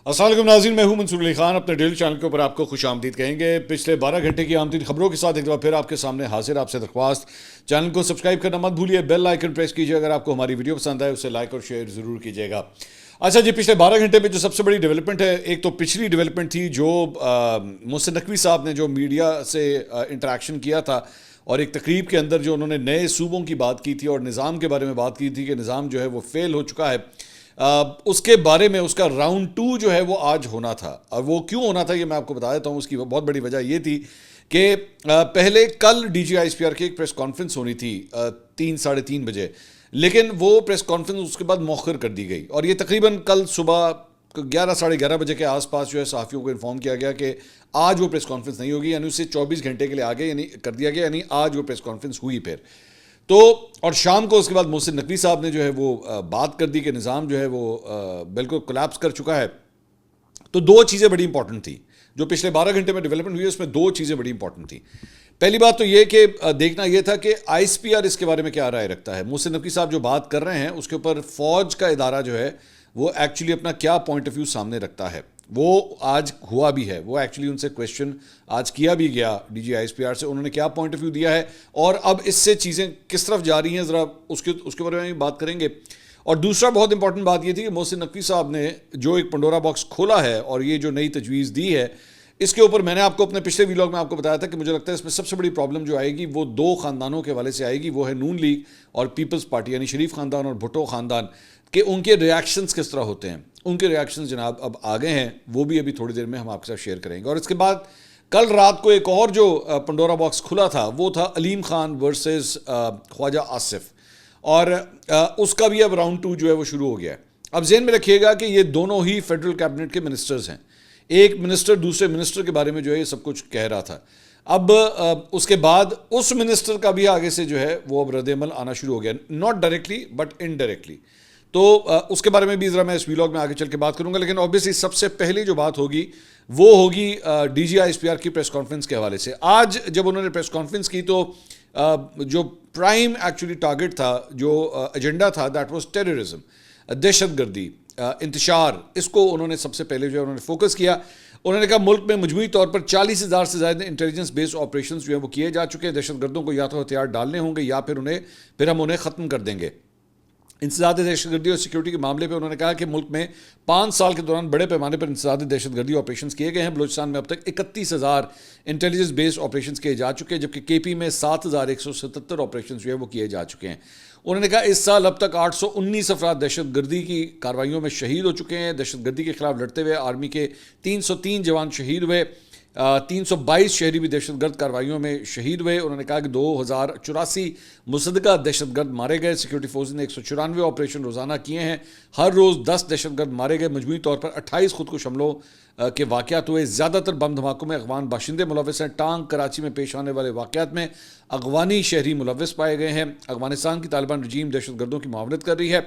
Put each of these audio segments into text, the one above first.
السلام علیکم ناظرین، میں ہوں منصور علی خان. اپنے ڈیلی چینل کے اوپر آپ کو خوش آمدید کہیں گے. پچھلے 12 گھنٹے کی آمدید خبروں کے ساتھ ایک دفعہ پھر آپ کے سامنے حاضر. آپ سے درخواست، چینل کو سبسکرائب کرنا مت بھولیے، بیل آئیکن پریس کیجیے. اگر آپ کو ہماری ویڈیو پسند آئے اسے لائک اور شیئر ضرور کیجیے گا. اچھا جی، پچھلے 12 گھنٹے میں جو سب سے بڑی ڈیولپمنٹ ہے، ایک تو پچھلی ڈیولپمنٹ تھی جو محسن نقوی صاحب نے جو میڈیا سے انٹریکشن کیا تھا اور ایک تقریب کے اندر جو انہوں نے نئے صوبوں کی بات کی تھی اور نظام کے بارے میں بات کی تھی کہ نظام جو ہے وہ فیل ہو چکا ہے. اس کے بارے میں اس کا راؤنڈ 2 جو ہے وہ آج ہونا تھا. اور وہ کیوں ہونا تھا یہ میں آپ کو بتا دیتا ہوں. اس کی بہت بڑی وجہ یہ تھی کہ پہلے کل D G I S P R کی ایک پریس کانفرنس ہونی تھی 3 ساڑھے 3 بجے، لیکن وہ پریس کانفرنس اس کے بعد مؤخر کر دی گئی. اور یہ تقریباً کل صبح 11 ساڑھے 11 بجے کے آس پاس جو ہے صحافیوں کو انفارم کیا گیا کہ آج وہ پریس کانفرنس نہیں ہوگی، یعنی اسے 24 گھنٹے کے لیے آگے کر دیا گیا، یعنی آج وہ پریس کانفرنس ہوئی پھر تو. اور شام کو اس کے بعد محسن نقوی صاحب نے جو ہے وہ بات کر دی کہ نظام جو ہے وہ بالکل کولیپس کر چکا ہے. تو 2 چیزیں بڑی امپورٹنٹ تھی جو پچھلے 12 گھنٹے میں ڈیولپمنٹ ہوئی، اس میں 2 چیزیں بڑی امپورٹنٹ تھیں. پہلی بات تو یہ کہ دیکھنا یہ تھا کہ آئی ایس پی آر اس کے بارے میں کیا رائے رکھتا ہے. محسن نقوی صاحب جو بات کر رہے ہیں اس کے اوپر فوج کا ادارہ جو ہے وہ ایکچولی اپنا کیا پوائنٹ آف ویو سامنے رکھتا ہے. وہ آج ہوا بھی ہے، وہ ایکچولی ان سے کویشچن آج کیا بھی گیا D G I S P R سے. انہوں نے کیا پوائنٹ آف ویو دیا ہے اور اب اس سے چیزیں کس طرف جا رہی ہیں، ذرا اس کے بارے میں بات کریں گے. اور دوسرا بہت امپورٹنٹ بات یہ تھی کہ محسن نقوی صاحب نے جو ایک پنڈورا باکس کھولا ہے اور یہ جو نئی تجویز دی ہے، اس کے اوپر میں نے آپ کو اپنے پچھلے ویلاگ میں آپ کو بتایا تھا کہ مجھے لگتا ہے اس میں سب سے بڑی پرابلم جو آئے گی وہ 2 خاندانوں کے حوالے سے آئے گی. وہ ہے نون لیگ اور پیپلز پارٹی، یعنی شریف خاندان اور بھٹو خاندان، کہ ان کے ریاکشنز کس طرح ہوتے ہیں. ان کے ریاکشنز جناب اب آگے ہیں، وہ بھی ابھی تھوڑی دیر میں ہم آپ کے ساتھ شیئر کریں گے. اور اس کے بعد کل رات کو ایک اور جو پنڈورا باکس کھلا تھا وہ تھا علیم خان ورسز خواجہ آصف، اور اس کا بھی اب راؤنڈ 2 جو ہے وہ شروع ہو گیا ہے. اب ذہن میں رکھیے گا کہ یہ دونوں ہی فیڈرل کیبنٹ کے منسٹرز ہیں. ایک منسٹر دوسرے منسٹر کے بارے میں جو ہے یہ سب کچھ کہہ رہا تھا. اب اس کے بعد اس منسٹر کا بھی آگے سے جو ہے وہ اب رد عمل آنا شروع ہو گیا، ناٹ ڈائریکٹلی بٹ انڈائریکٹلی. تو اس کے بارے میں بھی ذرا میں اس ویلاگ میں آگے چل کے بات کروں گا. لیکن اوبیسلی سب سے پہلے جو بات ہوگی وہ ہوگی D G I S P R کی پریس کانفرنس کے حوالے سے. آج جب انہوں نے پریس کانفرنس کی تو جو پرائم ایکچولی ٹارگٹ تھا، جو ایجنڈا تھا، دیٹ واز ٹیررزم، دہشت گردی، انتشار. اس کو انہوں نے سب سے پہلے جو ہے انہوں نے فوکس کیا. انہوں نے کہا ملک میں مجموعی طور پر 40,000 سے زیادہ انٹیلیجنس بیس آپریشنز جو ہیں وہ کیے جا چکے ہیں. دہشت گردوں کو یا تو ہتھیار ڈالنے ہوں گے یا پھر ہم انہیں ختم کر دیں گے. انسداد دہشت گردی اور سیکیورٹی کے معاملے پہ انہوں نے کہا کہ ملک میں 5 سال کے دوران بڑے پیمانے پر انسداد دہشت گردی آپریشنز کیے گئے ہیں. بلوچستان میں اب تک 31,000 انٹیلیجنس بیس آپریشنز کیے جا چکے ہیں، جبکہ کے پی میں 7,177 آپریشنز جو ہے وہ کیے جا چکے ہیں. انہوں نے کہا اس سال اب تک 819 افراد دہشت گردی کی کارروائیوں میں شہید ہو چکے ہیں. دہشت گردی کے خلاف لڑتے ہوئے آرمی کے 303 جوان شہید ہوئے، 322 شہری بھی دہشت گرد کارروائیوں میں شہید ہوئے. انہوں نے کہا کہ 2084 مصدقہ دہشت گرد مارے گئے. سیکیورٹی فورس نے 194 آپریشن روزانہ کیے ہیں. ہر روز 10 دہشت گرد مارے گئے. مجموعی طور پر 28 خودکش حملوں کے واقعات ہوئے. زیادہ تر بم دھماکوں میں افغان باشندے ملوث ہیں. ٹانگ کراچی میں پیش آنے والے واقعات میں افغانی شہری ملوث پائے گئے ہیں. افغانستان کی طالبان رجیم دہشت گردوں کی معاونت کر رہی ہے.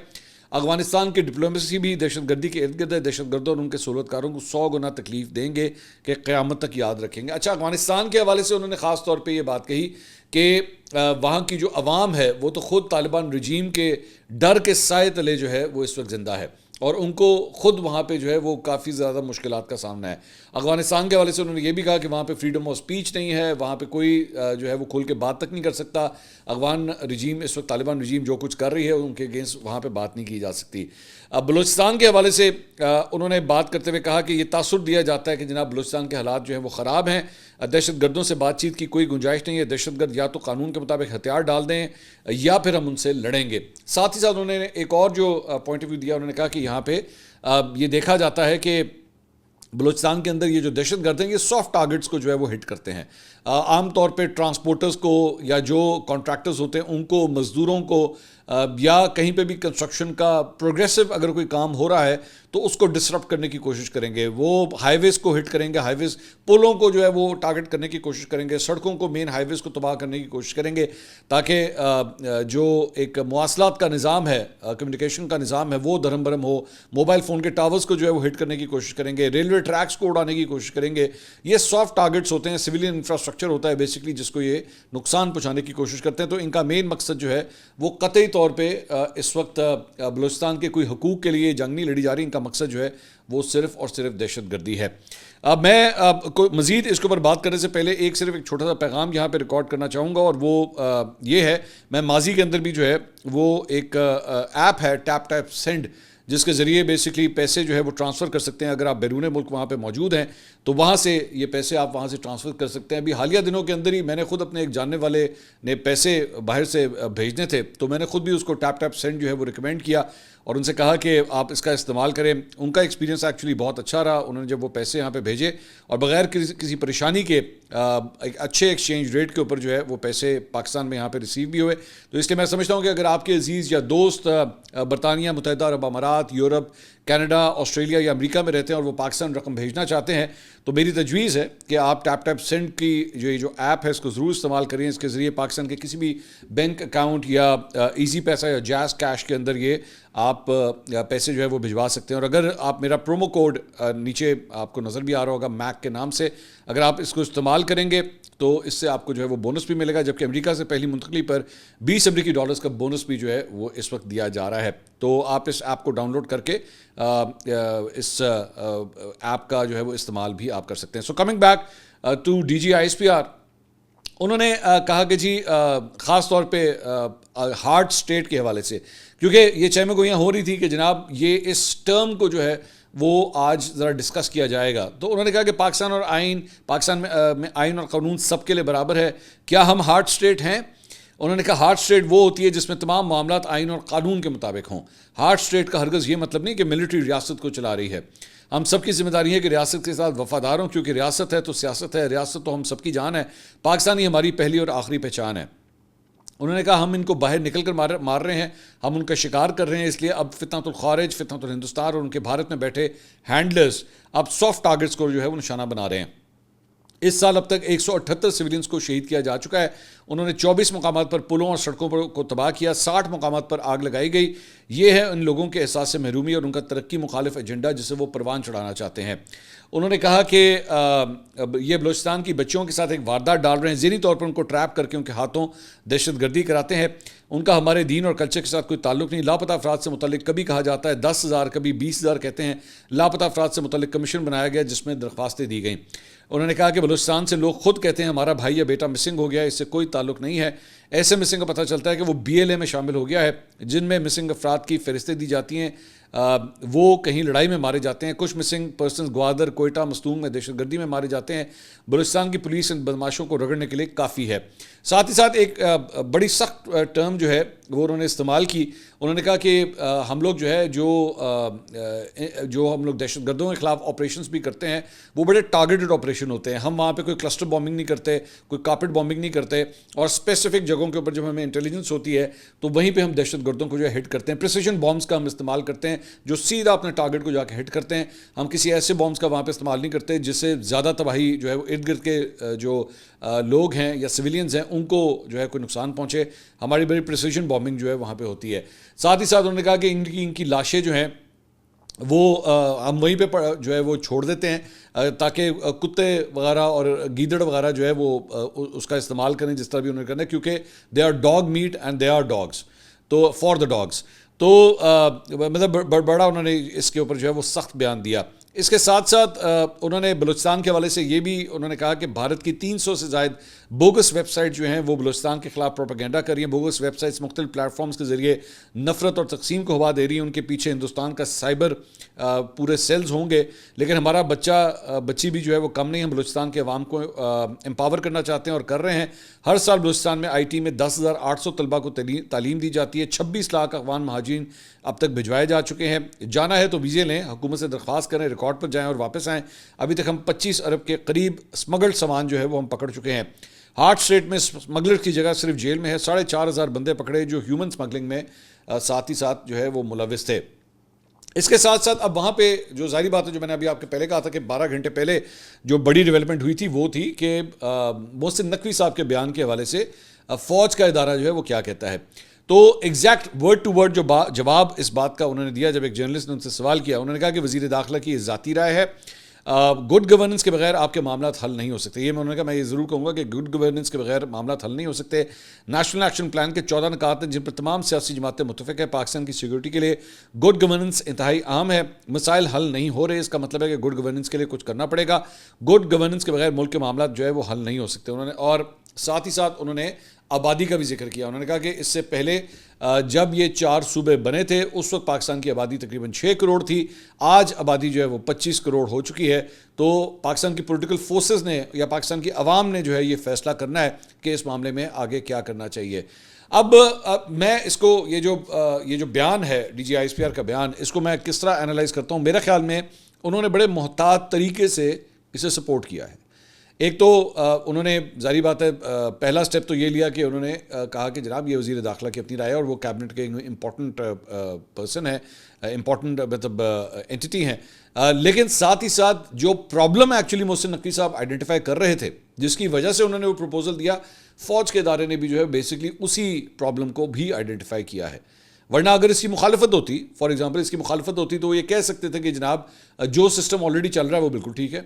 افغانستان کی ڈپلومیسی بھی دہشت گردی کے ارد گرد ہے. دہشت گردوں اور ان کے سہولت کاروں کو 100 گنا تکلیف دیں گے کہ قیامت تک یاد رکھیں گے. اچھا، افغانستان کے حوالے سے انہوں نے خاص طور پہ یہ بات کہی کہ وہاں کی جو عوام ہے وہ تو خود طالبان رجیم کے ڈر کے سائے تلے جو ہے وہ اس وقت زندہ ہے، اور ان کو خود وہاں پہ جو ہے وہ کافی زیادہ مشکلات کا سامنا ہے. افغانستان کے حوالے سے انہوں نے یہ بھی کہا کہ وہاں پہ فریڈم آف سپیچ نہیں ہے، وہاں پہ کوئی جو ہے وہ کھول کے بات تک نہیں کر سکتا. افغان رجیم اس وقت طالبان رجیم جو کچھ کر رہی ہے ان کے اگینسٹ وہاں پہ بات نہیں کی جا سکتی. بلوچستان کے حوالے سے انہوں نے بات کرتے ہوئے کہا کہ یہ تاثر دیا جاتا ہے کہ جناب بلوچستان کے حالات جو ہیں وہ خراب ہیں. دہشت گردوں سے بات چیت کی کوئی گنجائش نہیں ہے. دہشت گرد یا تو قانون کے مطابق ہتھیار ڈال دیں یا پھر ہم ان سے لڑیں گے. ساتھ ہی ساتھ انہوں نے ایک اور جو پوائنٹ آف ویو دیا، انہوں نے کہا کہ یہاں پہ یہ دیکھا جاتا ہے کہ بلوچستان کے اندر یہ جو دہشت گرد ہیں یہ سافٹ ٹارگٹس کو جو ہے وہ ہٹ کرتے ہیں. عام طور پہ ٹرانسپورٹرز کو یا جو کانٹریکٹرز ہوتے ہیں ان کو، مزدوروں کو، یا کہیں پہ بھی کنسٹرکشن کا پروگریسو اگر کوئی کام ہو رہا ہے تو اس کو ڈسرپٹ کرنے کی کوشش کریں گے. وہ ہائی ویز کو ہٹ کریں گے، ہائی ویز پلوں کو جو ہے وہ ٹارگٹ کرنے کی کوشش کریں گے، سڑکوں کو، مین ہائی ویز کو تباہ کرنے کی کوشش کریں گے تاکہ جو ایک مواصلات کا نظام ہے، کمیونیکیشن کا نظام ہے وہ دھرم برہم ہو. موبائل فون کے ٹاورز کو جو ہے وہ ہٹ کرنے کی کوشش کریں گے، ریلوے ٹریکس کو اڑانے کی کوشش کریں گے. یہ سافٹ ٹارگٹس ہوتے ہیں، سویلین انفراسٹرکچر ہوتا ہے بیسکلی جس کو یہ نقصان پہنچانے کی کوشش کرتے ہیں. تو ان کا مین مقصد جو ہے وہ قطعی طور پہ اس وقت بلوچستان کے کوئی حقوق کے لیے جنگ نہیں لڑی جا رہی. ان کا مقصد جو ہے وہ صرف اور صرف دہشت گردی ہے. اب میں مزید اس کے اوپر بات کرنے سے پہلے صرف ایک چھوٹا سا پیغام یہاں پہ ریکارڈ کرنا چاہوں گا, اور وہ یہ ہے, میں ماضی کے اندر بھی جو ہے وہ ایک ایپ ہے ٹیپ ٹیپ سینڈ, جس کے ذریعے بیسکلی پیسے جو ہے وہ ٹرانسفر کر سکتے ہیں. اگر آپ بیرون ملک وہاں پہ موجود ہیں تو وہاں سے یہ پیسے آپ وہاں سے ٹرانسفر کر سکتے ہیں. ابھی حالیہ دنوں کے اندر ہی میں نے خود اپنے ایک جاننے والے نے پیسے باہر سے بھیجنے تھے, تو میں نے خود بھی اس کو ٹیپ ٹیپ سینڈ جو ہے وہ ریکمینڈ کیا اور ان سے کہا کہ آپ اس کا استعمال کریں. ان کا ایکسپیرینس ایکچولی بہت اچھا رہا. انہوں نے جب وہ پیسے یہاں پہ بھیجے اور بغیر کسی پریشانی کے ایک اچھے ایکسچینج ریٹ کے اوپر جو ہے وہ پیسے پاکستان میں یہاں پہ ریسیو بھی ہوئے. تو اس لیے میں سمجھتا ہوں کہ اگر آپ کے عزیز یا دوست برطانیہ, متحدہ عرب امارات, یورپ, کینیڈا, آسٹریلیا یا امریکہ میں رہتے ہیں اور وہ پاکستان رقم بھیجنا چاہتے ہیں, تو میری تجویز ہے کہ آپ ٹیپ ٹیپ سینڈ کی جو ایپ ہے اس کو ضرور استعمال کریں. اس کے ذریعے پاکستان کے کسی بھی بینک اکاؤنٹ یا ایزی پیسہ یا جیز کیش کے اندر یہ آپ پیسے جو ہے وہ بھجوا سکتے ہیں. اور اگر آپ میرا پرومو کوڈ نیچے آپ کو نظر بھی آ رہا ہوگا میک کے نام سے, اگر آپ اس کو استعمال کریں گے تو اس سے آپ کو جو ہے وہ بونس بھی ملے گا, جبکہ امریکہ سے پہلی منتقلی پر $20 کا بونس بھی جو ہے وہ اس وقت دیا جا رہا ہے. تو آپ اس ایپ کو ڈاؤن لوڈ کر کے اس ایپ کا جو ہے وہ استعمال بھی آپ کر سکتے ہیں. So coming back to DGISPR, انہوں نے کہا کہ جی خاص طور پہ ہارٹ اسٹیٹ کے حوالے سے, کیونکہ یہ چہمہ گوئیاں ہو رہی تھی کہ جناب یہ اس ٹرم کو جو ہے وہ آج ذرا ڈسکس کیا جائے گا. تو انہوں نے کہا کہ پاکستان میں آئین اور قانون سب کے لیے برابر ہے. کیا ہم ہارٹ اسٹیٹ ہیں؟ انہوں نے کہا ہارٹ اسٹیٹ وہ ہوتی ہے جس میں تمام معاملات آئین اور قانون کے مطابق ہوں. ہارٹ اسٹیٹ کا ہرگز یہ مطلب نہیں کہ ملٹری ریاست کو چلا رہی ہے. ہم سب کی ذمہ داری ہے کہ ریاست کے ساتھ وفادار ہوں, کیونکہ ریاست ہے تو سیاست ہے, ریاست تو ہم سب کی جان ہے. پاکستانی ہماری پہلی اور آخری پہچان ہے. انہوں نے کہا ہم ان کو باہر نکل کر مار رہے ہیں, ہم ان کا شکار کر رہے ہیں, اس لیے اب فتنۃ الخارج, فتنۃ الہندوستان اور ان کے بھارت میں بیٹھے ہینڈلرز اب سافٹ ٹارگٹس کو جو ہے وہ نشانہ بنا رہے ہیں. اس سال اب تک 178 سویلینز کو شہید کیا جا چکا ہے. انہوں نے 24 مقامات پر پلوں اور سڑکوں کو تباہ کیا, 60 مقامات پر آگ لگائی گئی. یہ ہے ان لوگوں کے احساس سے محرومی اور ان کا ترقی مخالف ایجنڈا جسے وہ پروان چڑھانا چاہتے ہیں. انہوں نے کہا کہ یہ بلوچستان کی بچیوں کے ساتھ ایک واردات ڈال رہے ہیں, ذہنی طور پر ان کو ٹریپ کر کے ان کے ہاتھوں دہشت گردی کراتے ہیں. ان کا ہمارے دین اور کلچر کے ساتھ کوئی تعلق نہیں. لاپتہ افراد سے متعلق کبھی کہا جاتا ہے 10,000, کبھی 20,000 کہتے ہیں. لاپتہ افراد سے متعلق کمیشن بنایا گیا جس میں درخواستیں دی گئیں. انہوں نے کہا کہ بلوچستان سے لوگ خود کہتے ہیں ہمارا بھائی یا بیٹا مسنگ ہو گیا ہے, اس سے کوئی تعلق نہیں ہے. ایسے مسنگ کا پتہ چلتا ہے کہ وہ BLA میں شامل ہو گیا ہے, جن میں مسنگ افراد کی فہرستیں دی جاتی ہیں. وہ کہیں لڑائی میں مارے جاتے ہیں. کچھ مسنگ پرسنز گوادر, کوئٹہ, مستونگ میں دہشت گردی میں مارے جاتے ہیں. بلوچستان کی پولیس ان بدماشوں کو رگڑنے کے لیے کافی ہے. ساتھ ہی ساتھ ایک بڑی سخت ٹرم جو ہے وہ انہوں نے استعمال کی. انہوں نے کہا کہ ہم لوگ جو ہے جو ہم لوگ دہشت گردوں کے خلاف آپریشنز بھی کرتے ہیں وہ بڑے ٹارگیٹڈ آپریشن ہوتے ہیں. ہم وہاں پہ کوئی کلسٹر بامبنگ نہیں کرتے, کوئی کارپیٹ بامبنگ نہیں کرتے, اور اسپیسیفک جگہوں کے اوپر جب ہمیں انٹیلیجنس ہوتی ہے تو وہیں پہ ہم دہشت گردوں کو جو ہے ہٹ کرتے ہیں. پریسیشن بامبس کا ہم استعمال کرتے ہیں جو سیدھا اپنے ٹارگیٹ کو جا کے ہٹ کرتے ہیں. ہم کسی ایسے بامبس کا وہاں پہ استعمال نہیں کرتے جس سے زیادہ تباہی جو ہے وہ ارد گرد کے جو لوگ ہیں یا سویلینز ہیں ان کو جو ہے کوئی نقصان پہنچے. ہماری بڑی پریسیشن بامبنگ جو ہے وہاں پہ ہوتی ہے. ساتھ ہی ساتھ انہوں نے کہا کہ ان کی لاشیں جو ہیں وہ ہم وہیں پہ جو ہے وہ چھوڑ دیتے ہیں تاکہ کتے وغیرہ اور گیدڑ وغیرہ جو ہے وہ اس کا استعمال کریں جس طرح بھی انہوں نے کرنا ہے, کیونکہ they are dog meat and they are dogs, تو فار دا ڈاگس. تو مطلب بڑا انہوں نے اس کے اوپر جو ہے وہ سخت بیان دیا. اس کے ساتھ ساتھ انہوں نے بلوچستان کے حوالے سے یہ بھی انہوں نے کہا کہ بھارت کی 300 سے زائد بوگس ویب سائٹ جو ہیں وہ بلوچستان کے خلاف پروپیگنڈا کر رہی ہیں. بوگس ویب سائٹس مختلف پلیٹ فارمز کے ذریعے نفرت اور تقسیم کو ہوا دے رہی ہیں. ان کے پیچھے ہندوستان کا سائبر پورے سیلز ہوں گے, لیکن ہمارا بچی بھی جو ہے وہ کم نہیں. ہم بلوچستان کے عوام کو امپاور کرنا چاہتے ہیں اور کر رہے ہیں. ہر سال بلوچستان میں IT میں 10,800 طلبہ کو تعلیم دی جاتی ہے. 26 لاکھ افغان مہاجرین اب تک بھجوائے جا چکے ہیں. جانا ہے تو ویزے لیں, حکومت سے درخواست کریں, ریکارڈ پر جائیں اور واپس آئیں. ابھی تک ہم 25 ارب کے قریب اسمگلڈ سامان جو ہے وہ ہم پکڑ چکے ہیں. ہارٹ اسٹیٹ میں اسمگلر کی جگہ صرف جیل میں ہے. 4,500 بندے پکڑے جو ہیومن اسمگلنگ میں ساتھ ہی ساتھ جو ہے وہ ملوث تھے. اس کے ساتھ ساتھ اب وہاں پہ جو ظاہری بات ہے جو میں نے ابھی آپ کے پہلے کہا تھا کہ 12 گھنٹے پہلے جو بڑی ڈیولپمنٹ ہوئی تھی وہ تھی کہ محسن نقوی صاحب کے بیان کے حوالے سے فوج کا ادارہ جو ہے وہ کیا کہتا ہے. تو ایگزیکٹ ورڈ ٹو ورڈ جو جواب اس بات کا انہوں نے دیا جب ایک جرنلسٹ نے ان سے سوال کیا. انہوں نے کہا کہ وزیر داخلہ کی یہ ذاتی رائے ہے. گڈ گورننس کے بغیر آپ کے معاملات حل نہیں ہو سکتے. یہ انہوں نے کہا, میں یہ ضرور کہوں گا کہ گڈ گورننس کے بغیر معاملات حل نہیں ہو سکتے. نیشنل ایکشن پلان کے 14 نکات ہیں جن پر تمام سیاسی جماعتیں متفق ہیں. پاکستان کی سیکورٹی کے لیے گڈ گورننس انتہائی اہم ہے. مسائل حل نہیں ہو رہے, اس کا مطلب ہے کہ گڈ گورننس کے لیے کچھ کرنا پڑے گا. گڈ گورننس کے بغیر ملک کے معاملات جو ہے وہ حل نہیں ہو سکتے. انہوں نے اور ساتھ ہی ساتھ انہوں نے آبادی کا بھی ذکر کیا. انہوں نے کہا کہ اس سے پہلے جب یہ 4 صوبے بنے تھے اس وقت پاکستان کی آبادی تقریباً 6 کروڑ تھی. آج آبادی جو ہے وہ 25 کروڑ ہو چکی ہے. تو پاکستان کی پولیٹیکل فورسز نے یا پاکستان کی عوام نے جو ہے یہ فیصلہ کرنا ہے کہ اس معاملے میں آگے کیا کرنا چاہیے. اب میں اس کو یہ جو بیان ہے D G I S P R کا بیان, اس کو میں کس طرح انالائز کرتا ہوں. میرے خیال میں انہوں نے بڑے محتاط طریقے سے اسے سپورٹ کیا ہے. ایک تو انہوں نے ظاہری بات ہے پہلا سٹیپ تو یہ لیا کہ انہوں نے کہا کہ جناب یہ وزیر داخلہ کی اپنی رائے ہے اور وہ کیبنٹ کے امپورٹنٹ پرسن ہے, امپورٹنٹ مطلب اینٹی ہیں. لیکن ساتھ ہی ساتھ جو پرابلم ایکچولی محسن نقوی صاحب آئیڈینٹیفائی کر رہے تھے جس کی وجہ سے انہوں نے وہ پروپوزل دیا, فوج کے ادارے نے بھی جو ہے بیسکلی اسی پرابلم کو بھی آئیڈینٹیفائی کیا ہے. ورنہ اگر اس کی مخالفت ہوتی, فار ایگزامپل اس کی مخالفت ہوتی تو وہ یہ کہہ سکتے تھے کہ جناب جو سسٹم آلریڈی چل رہا ہے وہ بالکل ٹھیک ہے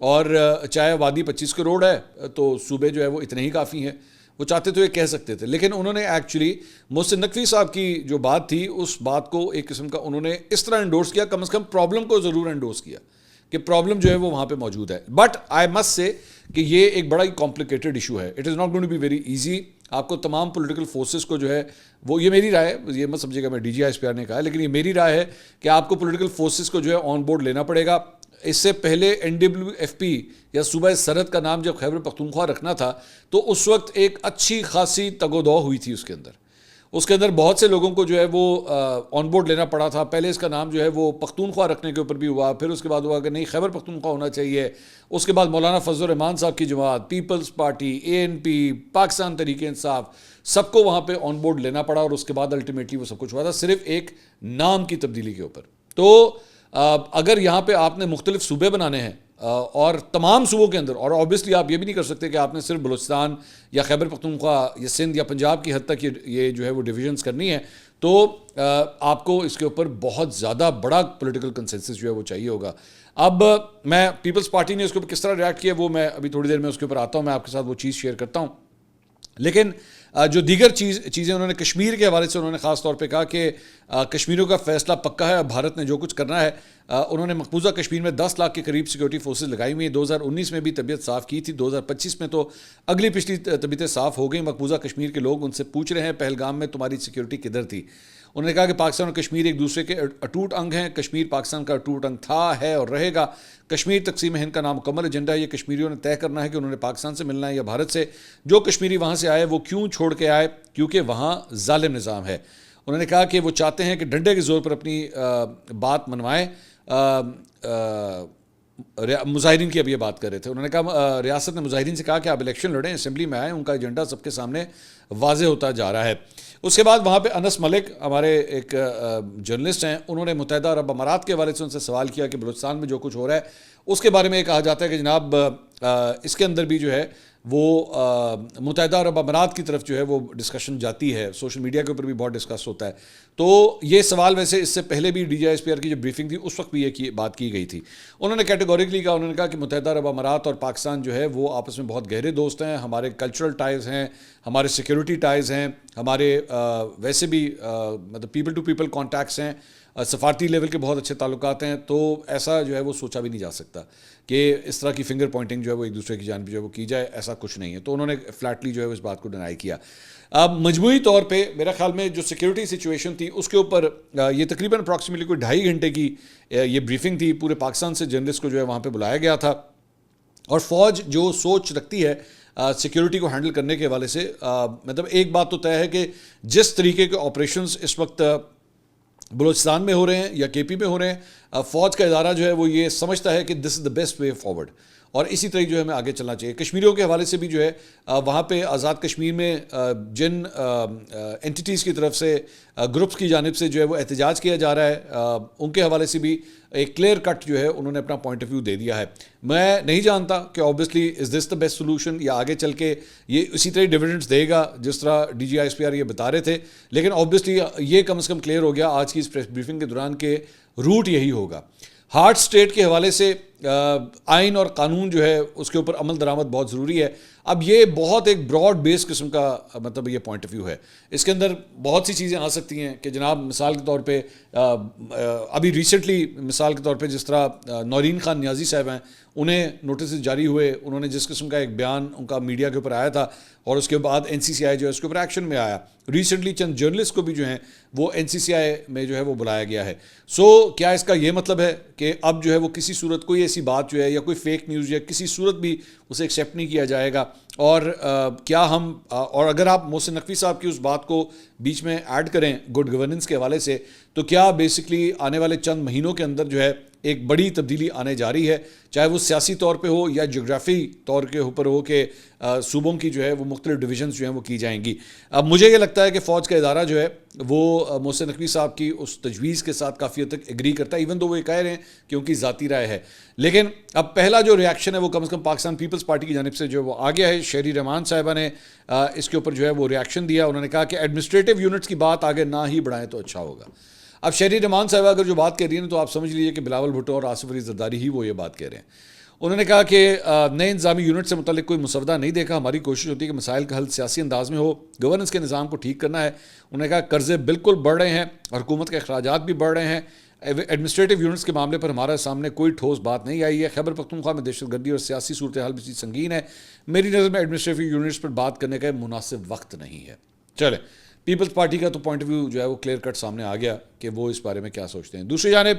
اور چاہے آبادی 25 کروڑ ہے تو صوبے جو ہے وہ اتنے ہی کافی ہیں. وہ چاہتے تو یہ کہہ سکتے تھے, لیکن انہوں نے ایکچولی محسن نقوی صاحب کی جو بات تھی اس بات کو ایک قسم کا انہوں نے اس طرح انڈورس کیا, کم از کم پرابلم کو ضرور انڈورس کیا کہ پرابلم جو ہے وہ وہاں پہ موجود ہے. بٹ آئی مسٹ سے کہ یہ ایک بڑا ہی کمپلیکیٹڈ ایشو ہے. It is not going to be very easy. آپ کو تمام پولیٹیکل فورسز کو جو ہے وہ, یہ میری رائے ہے, یہ مت سمجھے گا میں D G I S P R نے کہا ہے, لیکن یہ میری رائے ہے کہ آپ کو پولیٹیکل فورسز کو جو ہے آن بورڈ لینا پڑے گا. اس سے پہلے این ڈبلیو ایف پی یا صوبہ سرحد کا نام جب خیبر پختونخوا رکھنا تھا تو اس وقت ایک اچھی خاصی تگ و دو ہوئی تھی اس کے اندر بہت سے لوگوں کو جو ہے وہ آن بورڈ لینا پڑا تھا. پہلے اس کا نام جو ہے وہ پختونخوا رکھنے کے اوپر بھی ہوا, پھر اس کے بعد ہوا کہ نہیں خیبر پختونخوا ہونا چاہیے. اس کے بعد مولانا فضل الرحمان صاحب کی جماعت, پیپلز پارٹی, اے این پی, پاکستان تحریک انصاف, سب کو وہاں پہ آن بورڈ لینا پڑا اور اس کے بعد الٹیمیٹلی وہ سب کچھ ہوا تھا صرف ایک نام کی تبدیلی کے اوپر. تو اگر یہاں پہ آپ نے مختلف صوبے بنانے ہیں اور تمام صوبوں کے اندر, اور آبویسلی آپ یہ بھی نہیں کر سکتے کہ آپ نے صرف بلوچستان یا خیبر پختونخوا یا سندھ یا پنجاب کی حد تک یہ جو ہے وہ ڈویژنس کرنی ہے, تو آپ کو اس کے اوپر بہت زیادہ بڑا پولیٹیکل کنسنسس جو ہے وہ چاہیے ہوگا. اب میں پیپلز پارٹی نے اس کے اوپر کس طرح ریاکٹ کیا وہ میں ابھی تھوڑی دیر میں اس کے اوپر آتا ہوں, میں آپ کے ساتھ وہ چیز شیئر کرتا ہوں. لیکن جو دیگر چیزیں انہوں نے کشمیر کے حوالے سے انہوں نے خاص طور پہ کہا کہ کشمیریوں کا فیصلہ پکا ہے, بھارت نے جو کچھ کرنا ہے. انہوں نے مقبوضہ کشمیر میں 10 لاکھ کے قریب سیکورٹی فورسز لگائی ہوئی ہیں. 2019 میں بھی طبیعت صاف کی تھی, 2025 میں تو اگلی پچھلی طبیعتیں صاف ہو گئی. مقبوضہ کشمیر کے لوگ ان سے پوچھ رہے ہیں پہلگام میں تمہاری سیکورٹی کدھر تھی. انہوں نے کہا کہ پاکستان اور کشمیر ایک دوسرے کے اٹوٹ انگ ہیں. کشمیر پاکستان کا اٹوٹ انگ تھا, ہے اور رہے گا. کشمیر تقسیم ہند کا نامکمل ایجنڈا ہے. یہ کشمیریوں نے طے کرنا ہے کہ انہوں نے پاکستان سے ملنا ہے یا بھارت سے. جو کشمیری وہاں سے آئے وہ کیوں چھوڑ کے آئے, کیونکہ وہاں ظالم نظام ہے. انہوں نے کہا کہ وہ چاہتے ہیں کہ ڈنڈے کے زور پر اپنی بات منوائیں. مظاہرین کی اب یہ بات کر رہے تھے. انہوں نے کہا ریاست نے مظاہرین سے کہا کہ آپ الیکشن لڑیں, اسمبلی میں آئیں. ان کا ایجنڈا سب کے سامنے واضح ہوتا جا رہا ہے. اس کے بعد وہاں پہ انس ملک ہمارے ایک جرنلسٹ ہیں, انہوں نے متحدہ عرب امارات کے حوالے سے ان سے سوال کیا کہ بلوچستان میں جو کچھ ہو رہا ہے اس کے بارے میں یہ کہا جاتا ہے کہ جناب اس کے اندر بھی جو ہے وہ متحدہ عرب امارات کی طرف جو ہے وہ ڈسکشن جاتی ہے. سوشل میڈیا کے اوپر بھی بہت ڈسکس ہوتا ہے. تو یہ سوال ویسے اس سے پہلے بھی D G I S P R کی جو بریفنگ تھی اس وقت بھی یہ بات کی گئی تھی. انہوں نے کیٹیگوریکلی کہا, انہوں نے کہا کہ متحدہ عرب امارات اور پاکستان جو ہے وہ آپس میں بہت گہرے دوست ہیں. ہمارے کلچرل ٹائز ہیں, ہمارے سیکورٹی ٹائز ہیں, ہمارے ویسے بھی مطلب پیپل ٹو پیپل کانٹیکٹس ہیں, سفارتی لیول کے بہت اچھے تعلقات ہیں. تو ایسا جو ہے وہ سوچا بھی نہیں جا سکتا کہ اس طرح کی فنگر پوائنٹنگ جو ہے وہ ایک دوسرے کی جانب جو ہے وہ کی جائے, ایسا کچھ نہیں ہے. تو انہوں نے فلیٹلی جو ہے اس بات کو ڈینائی کیا. اب مجموعی طور پہ میرا خیال میں جو سیکورٹی سچویشن تھی اس کے اوپر یہ تقریباً اپروکسیمیٹلی کوئی 2.5 گھنٹے کی یہ بریفنگ تھی. پورے پاکستان سے جرنلسٹ کو جو ہے وہاں پہ بلایا گیا تھا. اور فوج جو سوچ رکھتی ہے سیکورٹی کو ہینڈل کرنے کے حوالے سے, مطلب ایک بات تو طے ہے کہ جس طریقے کے آپریشنز اس وقت بلوچستان میں ہو رہے ہیں یا کے پی میں ہو رہے ہیں, فوج کا ادارہ جو ہے وہ یہ سمجھتا ہے کہ دس از دا بیسٹ وے فارورڈ, اور اسی طرح جو ہے ہمیں آگے چلنا چاہیے. کشمیریوں کے حوالے سے بھی جو ہے وہاں پہ آزاد کشمیر میں جن اینٹیز کی طرف سے گروپس کی جانب سے جو ہے وہ احتجاج کیا جا رہا ہے, ان کے حوالے سے بھی ایک کلیئر کٹ جو ہے انہوں نے اپنا پوائنٹ آف ویو دے دیا ہے. میں نہیں جانتا کہ obviously is this the best solution یا آگے چل کے یہ اسی طرح ڈیویڈنڈس دے گا جس طرح D G I S P R یہ بتا رہے تھے. لیکن آبویسلی یہ کم از کم کلیئر ہو گیا آج کی اس پریس بریفنگ کے دوران کہ روٹ یہی ہوگا. ہارٹ اسٹیٹ کے حوالے سے آئین اور قانون جو ہے اس کے اوپر عمل درآمد بہت ضروری ہے. اب یہ بہت ایک براڈ بیس قسم کا مطلب یہ پوائنٹ آف ویو ہے. اس کے اندر بہت سی چیزیں آ سکتی ہیں کہ جناب مثال کے طور پہ ابھی ریسنٹلی مثال کے طور پہ جس طرح نورین خان نیازی صاحب ہیں, انہیں نوٹسز جاری ہوئے, انہوں نے جس قسم کا ایک بیان ان کا میڈیا کے اوپر آیا تھا اور اس کے بعد این سی سی آئی جو ہے اس کے اوپر ایکشن میں آیا. ریسنٹلی چند جرنلسٹ کو بھی جو ہیں وہ این سی سی آئی میں جو ہے وہ بلایا گیا ہے. سو کیا اس کا یہ مطلب ہے کہ اب جو ہے وہ کسی صورت کوئی ایسی بات جو ہے یا کوئی فیک نیوز یا کسی صورت بھی اسے ایکسیپٹ نہیں کیا جائے گا؟ اور کیا ہم اور اگر آپ محسن نقوی صاحب کی اس بات کو بیچ میں ایڈ کریں گڈ گورننس کے حوالے سے, تو کیا بیسکلی آنے والے چند مہینوں کے اندر جو ہے ایک بڑی تبدیلی آنے جا رہی ہے, چاہے وہ سیاسی طور پہ ہو یا جغرافی طور کے اوپر ہو کہ صوبوں کی جو ہے وہ مختلف ڈویژنز جو ہیں وہ کی جائیں گی. اب مجھے یہ لگتا ہے کہ فوج کا ادارہ جو ہے وہ محسن نقوی صاحب کی اس تجویز کے ساتھ کافی حد تک ایگری کرتا ہے, ایون تو وہ یہ کہہ رہے ہیں کہ ان کی ذاتی رائے ہے. لیکن اب پہلا جو ریاکشن ہے وہ کم از کم پاکستان پیپلز پارٹی کی جانب سے جو وہ آ گیا ہے. شہری رحمان صاحبہ نے اس کے اوپر جو ہے وہ ریاکشن دیا. انہوں نے کہا کہ ایڈمنسٹریٹو یونٹس کی بات آگے نہ ہی بڑھائیں تو اچھا ہوگا. اب شہری رحمان صاحبہ اگر جو بات کہہ رہی ہیں تو آپ سمجھ لیجیے کہ بلاول بھٹو اور آصف علی زرداری ہی وہ یہ بات کہہ رہے ہیں. انہوں نے کہا کہ نئے انتظامی یونٹ سے متعلق کوئی مسودہ نہیں دیکھا, ہماری کوشش ہوتی ہے کہ مسائل کا حل سیاسی انداز میں ہو, گورننس کے نظام کو ٹھیک کرنا ہے. انہوں نے کہا قرضے بالکل بڑھ رہے ہیں اور حکومت کے اخراجات بھی بڑھ رہے ہیں. ایڈمنسٹریٹو یونٹس کے معاملے پر ہمارے سامنے کوئی ٹھوس بات نہیں آئی ہے. خیبر پختونخوا میں دہشت گردی اور سیاسی صورتحال بھی سنگین ہے. میری نظر میں ایڈمنسٹریٹو یونٹس پر بات کرنے کا مناسب وقت نہیں ہے. چلے پیپلز پارٹی کا تو پوائنٹ آف ویو جو ہے وہ کلیئر کٹ سامنے آ گیا کہ وہ اس بارے میں کیا سوچتے ہیں. دوسری جانب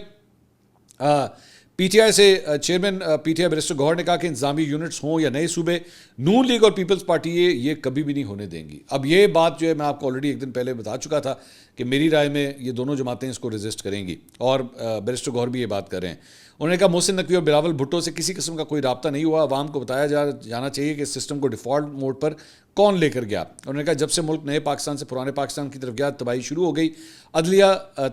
پی ٹی آئی سے chairman P T I barrister Gohar نے کہا کہ انتظامی یونٹس ہوں یا نئے صوبے, نون لیگ اور پیپلز پارٹی یہ کبھی بھی نہیں ہونے دیں گی. اب یہ بات جو ہے میں آپ کو آلریڈی ایک دن پہلے بتا چکا تھا کہ میری رائے میں یہ دونوں جماعتیں اس کو ریزسٹ کریں گی, اور بیرسٹر گوہر بھی یہ بات کر رہے ہیں. انہوں نے کہا محسن نقوی اور بلاول بھٹو سے کسی قسم کا کوئی رابطہ نہیں ہوا, عوام کو بتایا جانا چاہیے کہ اس سسٹم کو ڈیفالٹ موڈ پر کون لے کر گیا. انہوں نے کہا جب سے ملک نئے پاکستان سے پرانے پاکستان کی طرف گیا تباہی شروع ہو گئی, عدلیہ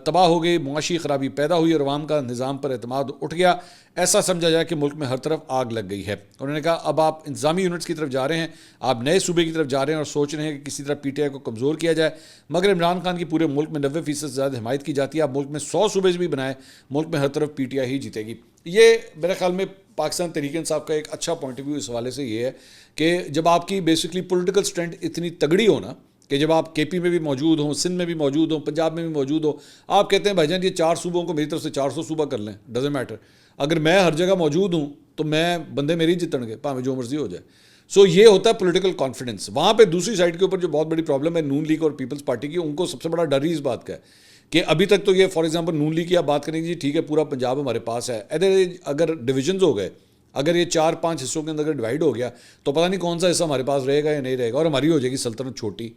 تباہ ہو گئی, معاشی خرابی پیدا ہوئی اور عوام کا نظام پر اعتماد اٹھ گیا. ایسا سمجھا جائے کہ ملک میں ہر طرف آگ لگ گئی ہے. انہوں نے کہا اب آپ انتظامی یونٹس کی طرف جا رہے ہیں, آپ نئے صوبے کی طرف جا رہے ہیں اور سوچ رہے ہیں کہ کسی طرح پی ٹی آئی کو کمزور کیا جائے, مگر عمران خان کی پورے ملک میں 90% سے زیادہ حمایت کی جاتی ہے. آپ ملک میں 100 صوبے بھی بنائیں, ملک میں ہر طرف پی ٹی آئی ہی جیتے گی. یہ میرے خیال میں پاکستان تحریک انصاف کا ایک اچھا پوائنٹ آف ویو اس حوالے سے یہ ہے کہ جب آپ کی بیسکلی پولیٹیکل اسٹرینتھ اتنی تگڑی ہو نا, کہ جب آپ کے پی میں بھی موجود ہوں, سندھ میں بھی موجود ہوں, پنجاب میں بھی موجود ہوں, آپ کہتے ہیں بھائی جان یہ 4 صوبوں کو میری طرف سے 400 صوبہ کر لیں, ڈزنٹ میٹر, اگر میں ہر جگہ موجود ہوں تو میں بندے میری جتن گے پاویں جو مرضی ہو جائے. سو یہ ہوتا ہے پولیٹیکل کانفیڈنس. وہاں پہ دوسری سائڈ کے اوپر جو بہت بڑی پرابلم ہے نون لیگ اور پیپلز پارٹی کی, ان کو سب سے بڑا ڈر ہی اس بات کا ہے کہ ابھی تک تو یہ فار ایگزامپل نون لیگ کی آپ بات کریں گے جی ٹھیک ہے پورا پنجاب ہمارے پاس ہے, ادھر اگر ڈویژنز ہو گئے, اگر یہ 4-5 حصوں کے اندر ڈیوائڈ ہو گیا تو پتہ نہیں کون سا حصہ ہمارے پاس رہے گا یا نہیں رہے گا, اور ہماری ہو جائے گی سلطنت چھوٹی.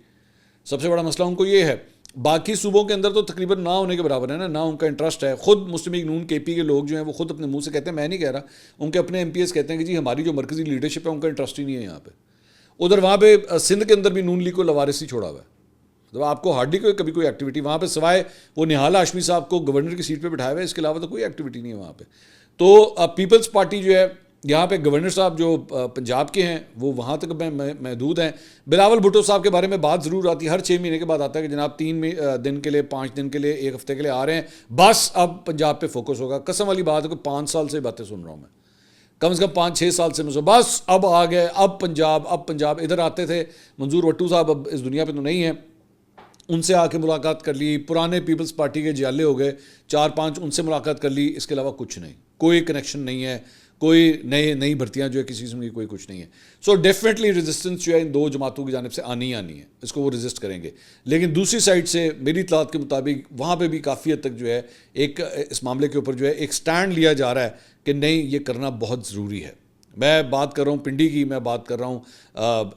سب سے بڑا مسئلہ ان کو یہ ہے. باقی صوبوں کے اندر تو تقریباً نہ ہونے کے برابر ہے نا, نہ ان کا انٹرسٹ ہے. خود مسلم لیگ نون کے پی کے لوگ جو ہیں وہ خود اپنے منہ سے کہتے ہیں, میں نہیں کہہ رہا, ان کے اپنے ایم پی ایس کہتے ہیں کہ جی ہماری جو مرکزی لیڈرشپ ہے ان کا انٹرسٹ ہی نہیں ہے یہاں پہ. ادھر وہاں پہ سندھ کے اندر بھی نون لیگ کو لوارث ہی چھوڑا ہوا ہے. تو آپ کو ہارڈلی کبھی کوئی ایکٹیویٹی وہاں پہ سوائے وہ نہال ہاشمی صاحب کو گورنر کی سیٹ پہ بٹھایا ہوا ہے, اس کے علاوہ تو کوئی ایکٹیویٹی نہیں ہے وہاں پہ. تو پیپلز پارٹی جو ہے یہاں پہ گورنر صاحب جو پنجاب کے ہیں وہ وہاں تک محدود ہیں. بلاول بھٹو صاحب کے بارے میں بات ضرور آتی ہے, ہر 6 مہینے کے بعد آتا ہے کہ جناب 3 دن کے لیے 5 دن کے لیے 1 ہفتے کے لیے آ رہے ہیں, بس اب پنجاب پہ فوکس ہوگا. قسم والی بات ہے کہ 5 سال سے باتیں سن رہا ہوں میں, کم سے کم 5-6 سال سے مجھے بس اب آ گئے, اب پنجاب. ادھر آتے تھے منظور وٹو صاحب, اب اس دنیا پہ تو نہیں ہیں, ان سے آ کے ملاقات کر لی, پرانے پیپلز پارٹی کے جیالے ہو گئے 4-5, ان سے ملاقات کر لی, اس کے علاوہ کچھ نہیں, کوئی کنیکشن نہیں ہے, کوئی نئی بھرتیاں جو ہے کسی قسم کی کوئی کچھ نہیں ہے. سو ڈیفینیٹلی ریزسٹنس جو ہے ان 2 جماعتوں کی جانب سے آنی ہے, اس کو وہ ریزسٹ کریں گے. لیکن دوسری سائڈ سے میری اطلاعات کے مطابق وہاں پہ بھی کافی حد تک جو ہے ایک اس معاملے کے اوپر جو ہے ایک سٹینڈ لیا جا رہا ہے کہ نہیں یہ کرنا بہت ضروری ہے. میں بات کر رہا ہوں پنڈی کی, میں بات کر رہا ہوں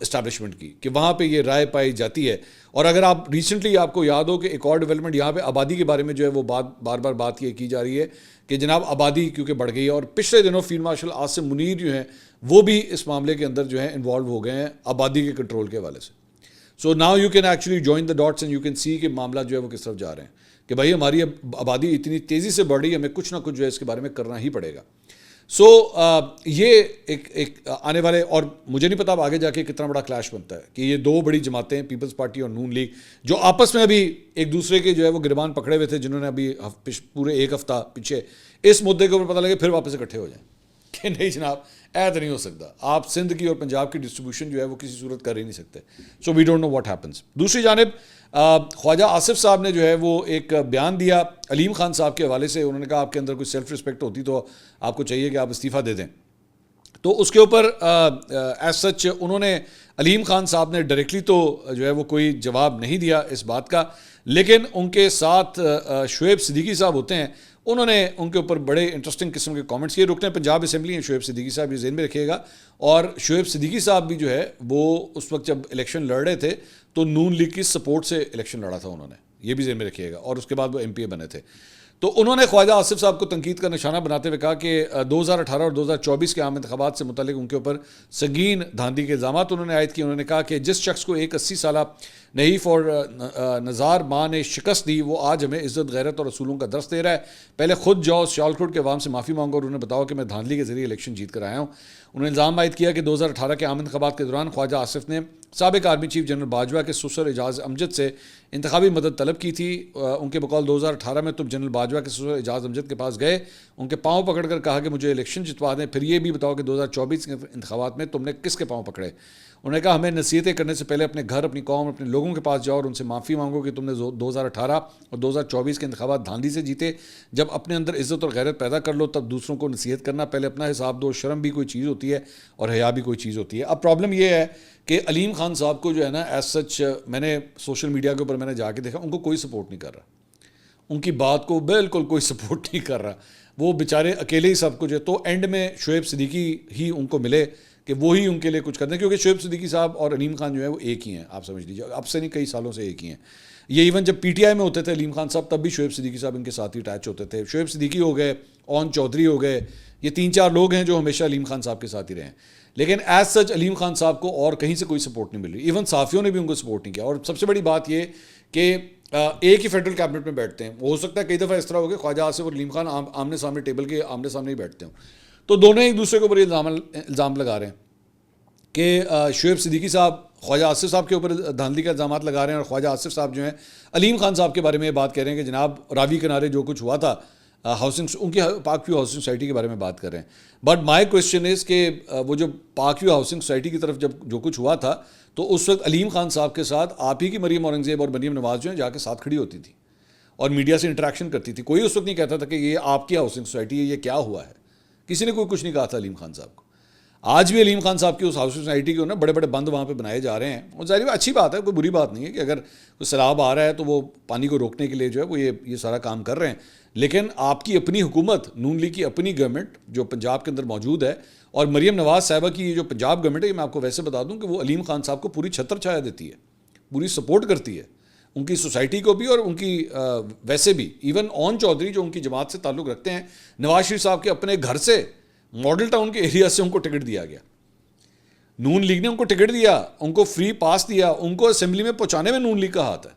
اسٹیبلشمنٹ کی, کہ وہاں پہ یہ رائے پائی جاتی ہے. اور اگر آپ ریسنٹلی آپ کو یاد ہو کہ ایک اور ڈیولپمنٹ یہاں پہ آبادی کے بارے میں جو ہے وہ بار بار بات یہ کی جا رہی ہے کہ جناب آبادی کیونکہ بڑھ گئی ہے, اور پچھلے دنوں فیلڈ مارشل عاصم منیر جو ہیں وہ بھی اس معاملے کے اندر جو ہے انوالو ہو گئے ہیں آبادی کے کنٹرول کے حوالے سے. So now you can actually join the dots and you can see کہ معاملہ جو ہے وہ کس طرف جا رہے ہیں کہ بھائی ہماری آبادی اتنی تیزی سے بڑھ رہی ہے, ہمیں کچھ نہ کچھ جو ہے اس کے بارے میں کرنا ہی پڑے گا. سو یہ ایک آنے والے, اور مجھے نہیں پتا اب آگے جا کے کتنا بڑا کلیش بنتا ہے کہ یہ 2 بڑی جماعتیں پیپلز پارٹی اور نون لیگ جو آپس میں ابھی ایک دوسرے کے جو ہے وہ گربان پکڑے ہوئے تھے, جنہوں نے ابھی پورے 1 ہفتہ پیچھے اس مدعے کے اوپر پتہ لگے پھر واپس اکٹھے ہو جائیں. کہ نہیں جناب ایت نہیں ہو سکتا, آپ سندھ کی اور پنجاب کی ڈسٹریبیوشن جو ہے وہ کسی صورت کر ہی نہیں سکتے. So we don't know what happens. دوسری جانب خواجہ آصف صاحب نے جو ہے وہ ایک بیان دیا علیم خان صاحب کے حوالے سے. انہوں نے کہا آپ کے اندر کوئی سیلف رسپیکٹ ہوتی تو آپ کو چاہیے کہ آپ استعفیٰ دے دیں. تو اس کے اوپر ایز سچ انہوں نے علیم خان صاحب نے ڈائریکٹلی تو جو ہے وہ کوئی جواب نہیں دیا اس بات کا, لیکن ان کے ساتھ شعیب صدیقی صاحب ہوتے ہیں, انہوں نے ان کے اوپر بڑے انٹرسٹنگ قسم کے کامنٹس کیے. رکن پنجاب اسمبلی ہیں شعیب صدیقی صاحب, یہ ذہن میں رکھیے گا. اور شعیب صدیقی صاحب بھی جو ہے وہ اس وقت جب الیکشن لڑ رہے تھے تو نون لیگ کی سپورٹ سے الیکشن لڑا تھا انہوں نے, یہ بھی ذہن میں رکھیے گا. اور اس کے بعد وہ MP بنے تھے. تو انہوں نے خواجہ آصف صاحب کو تنقید کا نشانہ بناتے ہوئے کہا کہ 2018 اور 2024 کے عام انتخابات سے متعلق ان کے اوپر سنگین دھاندلی کے الزامات انہوں نے عائد کیے. انہوں نے کہا کہ جس شخص کو ایک 80 سالہ نحیف اور نزار ماں نے شکست دی وہ آج ہمیں عزت غیرت اور اصولوں کا درس دے رہا ہے. پہلے خود جاؤ سیالکوٹ کے عوام سے معافی مانگو اور انہیں بتاؤ کہ میں دھاندلی کے ذریعے الیکشن جیت کر آیا ہوں. انہوں نے الزام عائد کیا کہ 2018 کے عام انتخابات کے دوران خواجہ آصف نے سابق آرمی چیف جنرل باجوہ کے سسر اعجاز امجد سے انتخابی مدد طلب کی تھی. ان کے بقول 2018 میں تم جنرل باجوہ کے سسر اعجاز امجد کے پاس گئے, ان کے پاؤں پکڑ کر کہا کہ مجھے الیکشن جتوا دیں, پھر یہ بھی بتاؤ کہ 2024 کے انتخابات میں تم نے کس کے پاؤں پکڑے. انہوں نے کہا ہمیں نصیحتیں کرنے سے پہلے اپنے گھر, اپنی قوم, اپنے لوگوں کے پاس جاؤ اور ان سے معافی مانگو کہ تم نے 2018 اور 2024 کے انتخابات دھاندلی سے جیتے. جب اپنے اندر عزت اور غیرت پیدا کر لو تب دوسروں کو نصیحت کرنا. پہلے اپنا حساب دو. شرم بھی کوئی چیز ہوتی ہے اور حیا بھی کوئی چیز ہوتی ہے. اب پرابلم یہ ہے کہ علیم خان صاحب کو جو ہے نا ایز سچ میں نے سوشل میڈیا کے اوپر میں نے جا کے دیکھا, ان کو کوئی سپورٹ نہیں کر رہا, ان کی بات کو بالکل کوئی سپورٹ نہیں کر رہا. وہ بیچارے اکیلے ہی سب کچھ ہے. تو اینڈ میں شعیب صدیقی ہی ان کو ملے کہ وہی ان کے لیے کچھ کر دیں, کیونکہ شعیب صدیقی صاحب اور علیم خان جو ہے وہ ایک ہی ہیں, آپ سمجھ لیجیے. اب سے نہیں کئی سالوں سے ایک ہی ہیں. یہ ایون جب PTI میں ہوتے تھے علیم خان صاحب تب بھی شعیب صدیقی صاحب ان کے ساتھ ہی اٹیچ ہوتے تھے. شعیب صدیقی ہو گئے, اون چودھری ہو گئے, یہ 3-4 لوگ ہیں جو ہمیشہ علیم خان صاحب کے ساتھ ہی رہے ہیں. لیکن ایز سچ علیم خان صاحب کو اور کہیں سے کوئی سپورٹ نہیں مل رہی. ایون صحافیوں نے بھی ان کو سپورٹ نہیں کیا. اور سب سے بڑی بات یہ کہ ایک ہی فیڈرل کیبنٹ میں بیٹھتے ہیں. ہو سکتا ہے کئی دفعہ اس طرح ہو کہ خواجہ آصف اور علیم خان آمنے سامنے ٹیبل کے آمنے سامنے ہی بیٹھتے ہوں, تو دونوں ایک دوسرے کے اوپر الزام لگا رہے ہیں کہ شعیب صدیقی صاحب خواجہ آصف صاحب کے اوپر دھاندلی کا الزامات لگا رہے ہیں, اور خواجہ آصف صاحب جو ہیں علیم خان صاحب کے بارے میں یہ بات کہہ رہے ہیں کہ جناب راوی کنارے جو کچھ ہوا تھا ہاؤسنگ, ان کی پاک ویو ہاؤسنگ سوسائٹی کے بارے میں بات کر رہے ہیں. بٹ مائی کوشچن از کہ وہ جو پاک ویو ہاؤسنگ سوسائٹی کی طرف جب جو کچھ ہوا تھا تو اس وقت علیم خان صاحب کے ساتھ آپ ہی کی مریم اورنگزیب اور مریم نواز جو ہیں جا کے ساتھ کھڑی ہوتی تھی اور میڈیا سے انٹریکشن کرتی تھی. کوئی اس وقت نہیں کہتا تھا کہ یہ آپ کی ہاؤسنگ سوسائٹی ہے, یہ کیا ہوا ہے. کسی نے کوئی کچھ نہیں کہا تھا علیم خان صاحب کو. آج بھی علیم خان صاحب کی اس ہاؤسنگ سوسائٹی کے نا بڑے بڑے بند وہاں پہ بنائے جا رہے ہیں, اور ظاہر بات اچھی بات ہے, کوئی بری بات نہیں ہے کہ اگر کوئی سیلاب آ رہا ہے تو وہ پانی کو روکنے کے لیے جو ہے وہ یہ سارا کام کر رہے ہیں. لیکن آپ کی اپنی حکومت, نون لیگ کی اپنی گورنمنٹ جو پنجاب کے اندر موجود ہے, اور مریم نواز صاحبہ کی جو پنجاب گورنمنٹ ہے, میں آپ کو ویسے بتا دوں کہ وہ علیم خان صاحب کو پوری چھتر چھایا دیتی ہے, پوری سپورٹ کرتی ہے ان کی سوسائٹی کو بھی اور ان کی ویسے بھی. ایون اون چودھری جو ان کی جماعت سے تعلق رکھتے ہیں, نواز شریف صاحب کے اپنے گھر سے ماڈل ٹاؤن کے ایریا سے ان کو ٹکٹ دیا گیا. نون لیگ نے ان کو ٹکٹ دیا, ان کو فری پاس دیا, ان کو اسمبلی میں پہنچانے میں نون لیگ کا ہاتھ ہے.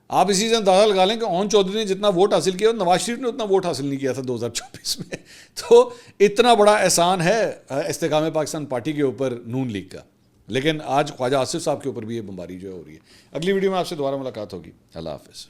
آپ اسی سے اندازہ لگا لیں کہ اون چودھری نے جتنا ووٹ حاصل کیا نواز شریف نے اتنا ووٹ حاصل نہیں کیا تھا 2024 میں. تو اتنا بڑا احسان ہے استحکام پاکستان پارٹی کے اوپر نون لیگ کا. لیکن آج خواجہ آصف صاحب کے اوپر بھی یہ بمباری جو ہے ہو رہی ہے. اگلی ویڈیو میں آپ سے دوبارہ ملاقات ہوگی. اللہ حافظ.